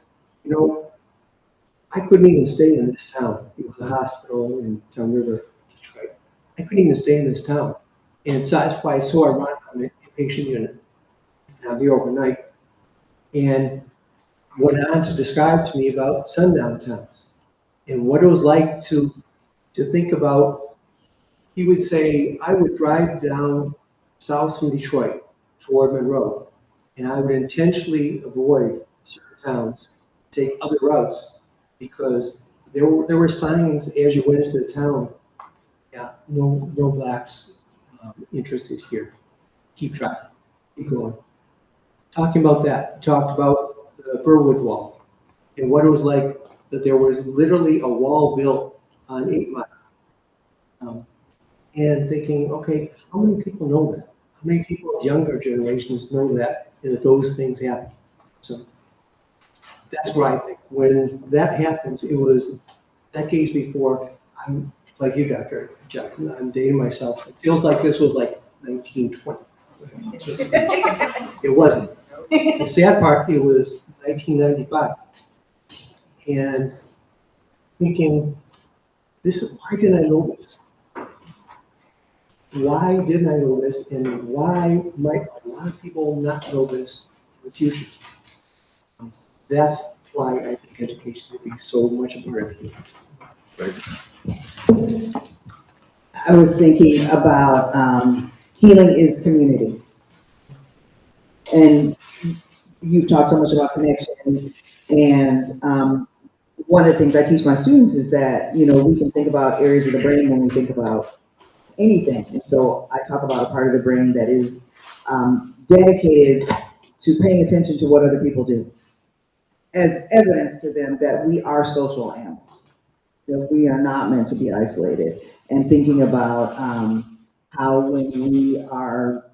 I couldn't even stay in this town. It was a hospital in Town River, Detroit. I couldn't even stay in this town. And so that's why it's so ironic I'm in the inpatient unit. And I'm here overnight. And went on to describe to me about sundown towns and what it was like to think about. He would say, I would drive down south from Detroit toward Monroe, and I would intentionally avoid certain towns, take other routes, because there were signs as you went into the town, yeah, no blacks interested here. Keep driving, keep going. Talking about that, talked about the Burwood Wall and what it was like that there was literally a wall built on 8 Mile. And thinking, okay, how many people know that? How many people of younger generations know that those things happen? So that's why I think when that happens, it was decades before. I'm like you, Dr. Jackson, I'm dating myself. It feels like this was like 1920. It wasn't. The sad part, it was 1995. And thinking, why didn't I know this? Why didn't I know this, and why might a lot of people not know this in the future? That's why I think education would be so much a part of it. I was thinking about healing is community. And you've talked so much about connection. And one of the things I teach my students is that, we can think about areas of the brain when we think about anything. And so I talk about a part of the brain that is dedicated to paying attention to what other people do as evidence to them that we are social animals, that we are not meant to be isolated, and thinking about how when we are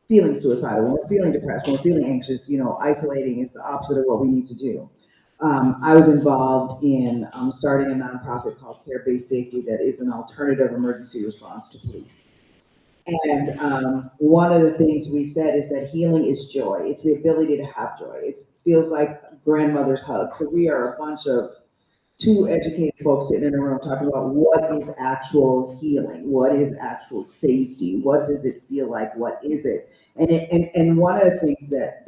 feeling suicidal, when we're feeling depressed, when we're feeling anxious, isolating is the opposite of what we need to do. I was involved in starting a nonprofit called Care-Based Safety that is an alternative emergency response to police. And one of the things we said is that healing is joy. It's the ability to have joy. It feels like grandmother's hug. So we are a bunch of 2 educated folks sitting in a room talking about what is actual healing, what is actual safety, what does it feel like, what is it? And one of the things that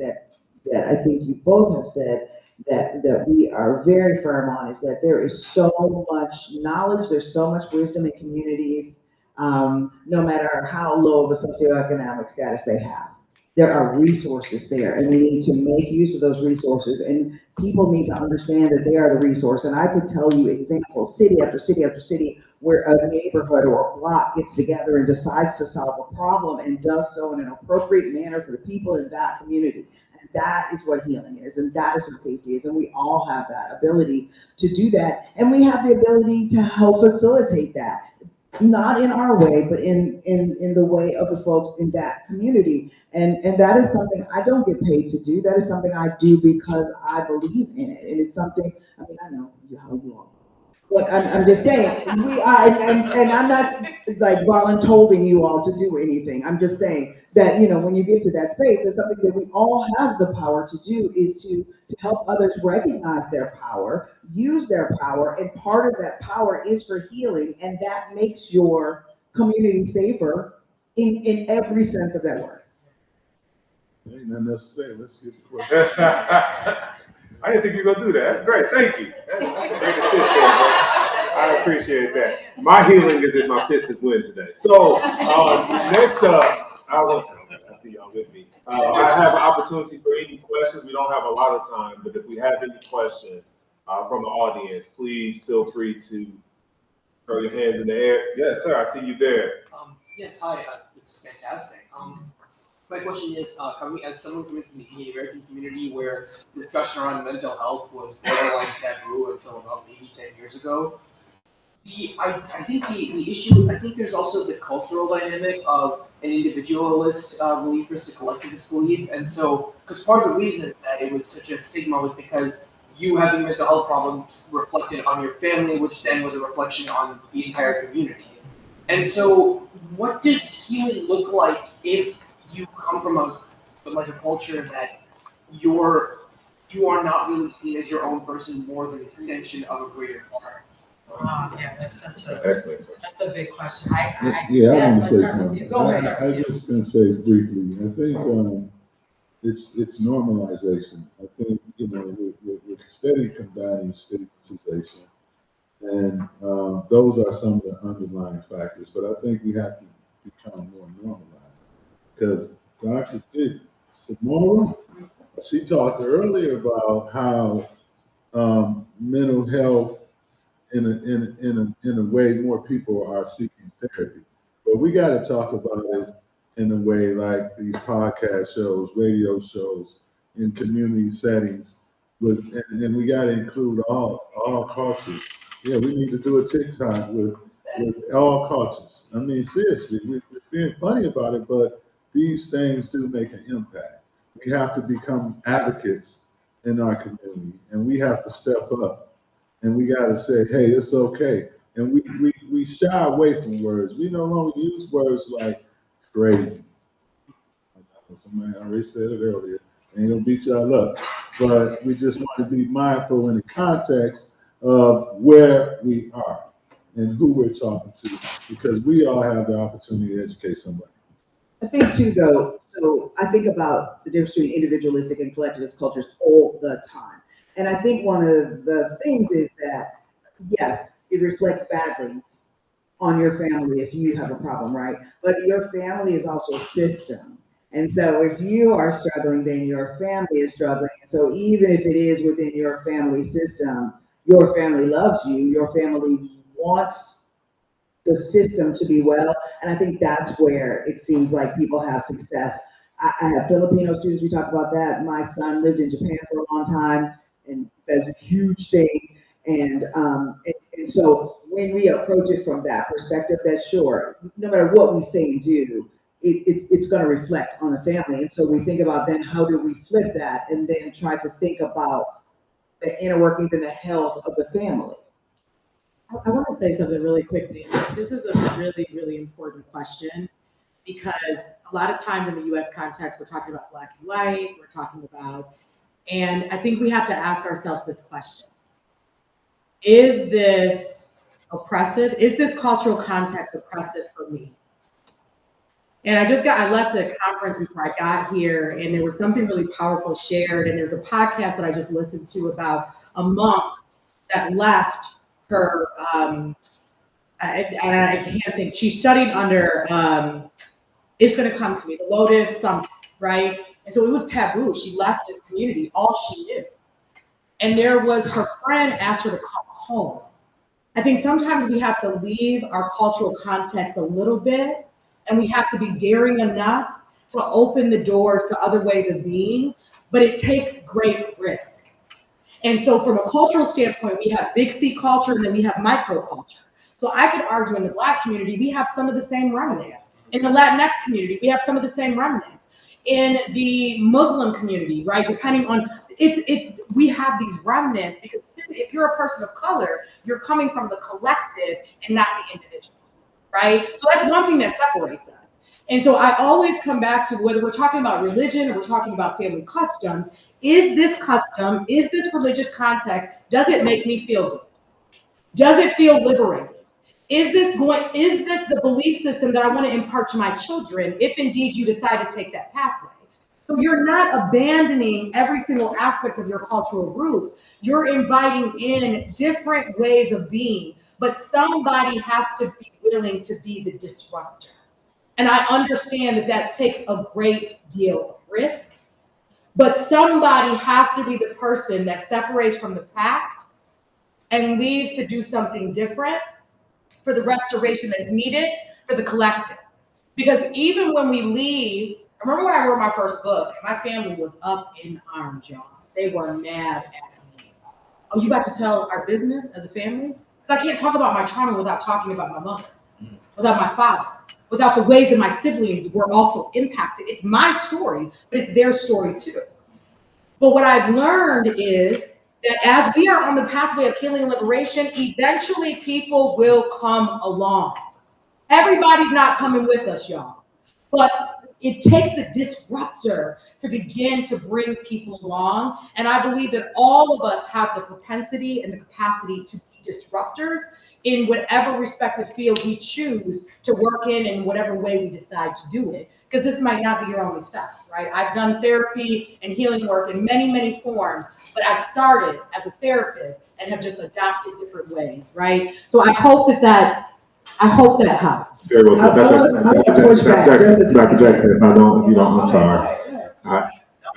I think you both have said that we are very firm on is that there is so much knowledge, there's so much wisdom in communities, no matter how low of a socioeconomic status they have. There are resources there, and we need to make use of those resources, and people need to understand that they are the resource. And I could tell you examples, city after city after city, where a neighborhood or a block gets together and decides to solve a problem and does so in an appropriate manner for the people in that community. And that is what healing is, and that is what safety is, and we all have that ability to do that, and we have the ability to help facilitate that. Not in our way, but in the way of the folks in that community. And that is something I don't get paid to do. That is something I do because I believe in it. And it's something, I know how you all. But I'm just saying, and I'm not like voluntolding you all to do anything. I'm just saying that, when you get to that space, it's something that we all have the power to do, is to help others recognize their power, use their power, and part of that power is for healing, and that makes your community safer in every sense of that word. Ain't nothing else to say. Let's get the question. I didn't think you were going to do that. That's great. Thank you. That's a great assist there, bro. I appreciate that. My healing is if my Pistons win today. So next up, I see y'all with me. I have an opportunity for any questions. We don't have a lot of time, but if we have any questions from the audience, please feel free to throw your hands in the air. Yes, sir. I see you there. Yes, hi. This is fantastic. My question is, coming as someone coming from the American community where discussion around mental health was borderline taboo until about maybe 10 years ago, I think the issue, I think there's also the cultural dynamic of an individualist belief versus a collectivist belief. And so, because part of the reason that it was such a stigma was because you having mental health problems reflected on your family, which then was a reflection on the entire community. And so, what does healing look like if you come from a culture that you are not really seen as your own person, more as an extension of a greater part? Yeah, that's such Excellent. that's a big question. Yeah, I want to let's say start with something. you. Go ahead. I just gonna say briefly, I think, it's normalization. I think, we're steady combating stigmatization. And, those are some of the underlying factors, but I think we have to become more normalized. Because Dr. Demarra, she talked earlier about how, mental health in a way more people are seeking therapy. But we got to talk about it in a way like these podcast shows, radio shows, in community settings, and we got to include all cultures. Yeah, we need to do a TikTok with all cultures. I mean, seriously, we're being funny about it, but these things do make an impact. We have to become advocates in our community, and we have to step up. And we got to say, hey, it's okay. And we shy away from words. We no longer use words like crazy. Somebody already said it earlier. Ain't gonna beat y'all up. But we just want to be mindful in the context of where we are and who we're talking to, because we all have the opportunity to educate somebody. I think too, though, so I think about the difference between individualistic and collectivist cultures all the time. And I think one of the things is that, yes, it reflects badly on your family if you have a problem, right? But your family is also a system. And so if you are struggling, then your family is struggling. And so even if it is within your family system, your family loves you, your family wants the system to be well. And I think that's where it seems like people have success. I have Filipino students, we talk about that. My son lived in Japan for a long time, and that's a huge thing. And so when we approach it from that perspective, that sure, no matter what we say and do, it's going to reflect on the family. And so we think about then how do we flip that and then try to think about the inner workings and the health of the family. I want to say something really quickly. This is a really, really important question, because a lot of times in the U.S. context, we're talking about Black and white, and I think we have to ask ourselves this question. Is this oppressive? Is this cultural context oppressive for me? And I left a conference before I got here, and there was something really powerful shared, and there's a podcast that I just listened to about a monk that left her, I can't think, she studied under, it's gonna come to me, the Lotus something, right? And so it was taboo. She left this community, all she knew. And there was, her friend asked her to come home. I think sometimes we have to leave our cultural context a little bit, and we have to be daring enough to open the doors to other ways of being, but it takes great risk. And so from a cultural standpoint, we have big C culture and then we have micro culture. So I could argue in the Black community, we have some of the same remnants. In the Latinx community, we have some of the same remnants. In the Muslim community, right? Depending on, we have these remnants, because if you're a person of color, you're coming from the collective and not the individual, right? So that's one thing that separates us. And so I always come back to, whether we're talking about religion or we're talking about family customs, is this custom, is this religious context, does it make me feel good? Does it feel liberating? Is this the belief system that I want to impart to my children, if indeed you decide to take that pathway? So you're not abandoning every single aspect of your cultural roots. You're inviting in different ways of being, but somebody has to be willing to be the disruptor. And I understand that takes a great deal of risk, but somebody has to be the person that separates from the pack and leaves to do something different for the restoration that's needed for the collective. Because even when we leave, I remember when I wrote my first book, my family was up in arms, y'all. They were mad at me. Oh, you got to tell our business as a family? Because I can't talk about my trauma without talking about my mother, without my father, without the ways that my siblings were also impacted. It's my story, but it's their story too. But what I've learned is that as we are on the pathway of healing and liberation, eventually people will come along. Everybody's not coming with us, y'all. But it takes the disruptor to begin to bring people along. And I believe that all of us have the propensity and the capacity to be disruptors in whatever respective field we choose to work in whatever way we decide to do it. Because this might not be your only step, right? I've done therapy and healing work in many, many forms, but I started as a therapist and have just adopted different ways, right? So I hope that helps. Very well said. Dr. Jackson, if I don't, if you don't, I'm sorry.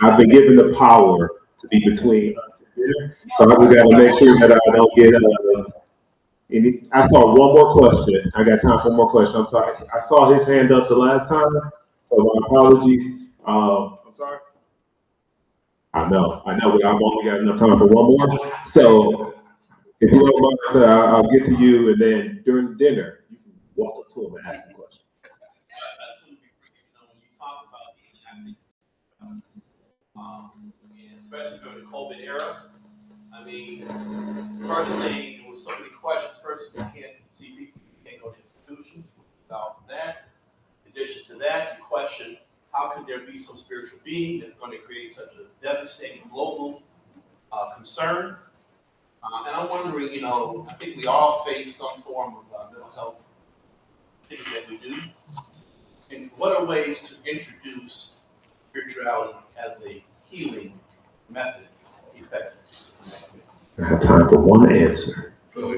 I've been given the power to be between us and dinner, so I just got to make sure that I don't get I saw one more question. I got time for one more question. I'm sorry. I saw his hand up the last time, so my apologies. I'm sorry. I know. I've only got enough time for one more. So if you don't mind, sir, I'll get to you, and then during dinner, you can walk up to him and ask him a question. When you talk about the especially during the COVID era, I mean, personally, there was so many questions. First, you can't see people, you can't go to institutions. Without that, in addition to that, you question how can there be some spiritual being that's going to create such a devastating global concern. And I'm wondering, I think we all face some form of mental health things that we do. And what are ways to introduce spirituality as a healing method effective? I have time for one answer. No,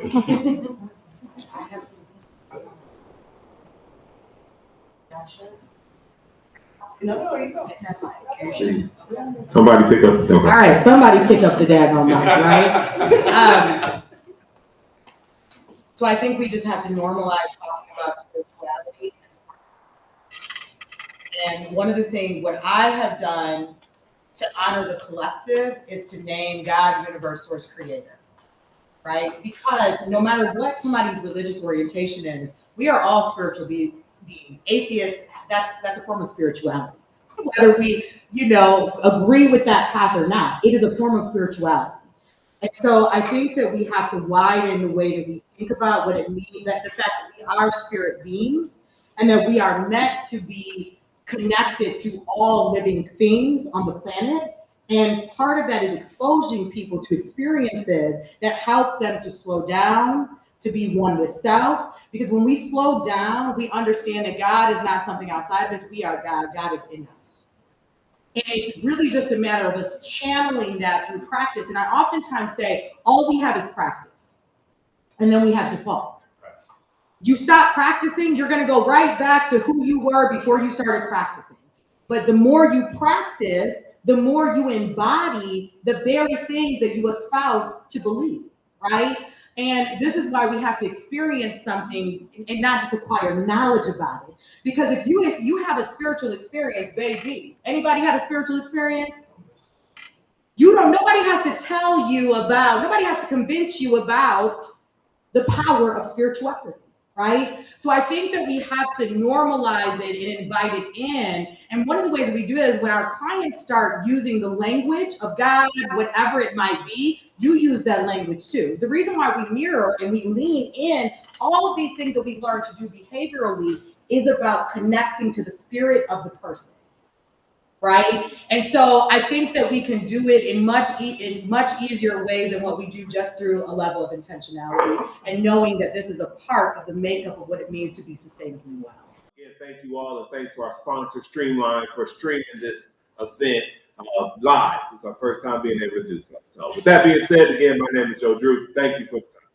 you go. Please. Somebody pick up. Okay. All right, somebody pick up the daggone mic, right? So I think we just have to normalize talking about spirituality. And one of the things, what I have done to honor the collective is to name God, universe, source, creator, right? Because no matter what somebody's religious orientation is, we are all spiritual beings. Atheists, that's a form of spirituality. Whether we, agree with that path or not, it is a form of spirituality. And so I think that we have to widen the way that we think about what it means, that the fact that we are spirit beings and that we are meant to be connected to all living things on the planet. And part of that is exposing people to experiences that helps them to slow down, to be one with self. Because when we slow down, we understand that God is not something outside of us. We are God. God is in us. And it's really just a matter of us channeling that through practice. And I oftentimes say, all we have is practice. And then we have default. You stop practicing, you're going to go right back to who you were before you started practicing. But the more you practice, the more you embody the very things that you espouse to believe, right? And this is why we have to experience something and not just acquire knowledge about it. Because if you have a spiritual experience, baby, anybody had a spiritual experience? Nobody has to tell you about, nobody has to convince you about the power of spirituality, right? So I think that we have to normalize it and invite it in. And one of the ways we do it is when our clients start using the language of God, whatever it might be, you use that language too. The reason why we mirror and we lean in all of these things that we learn to do behaviorally is about connecting to the spirit of the person, right? And so I think that we can do it in much easier ways than what we do just through a level of intentionality and knowing that this is a part of the makeup of what it means to be sustainably well. Again, thank you all, and thanks to our sponsor, Streamline, for streaming this event live. It's our first time being able to do so. So with that being said, again, my name is Joe Drew. Thank you for the time.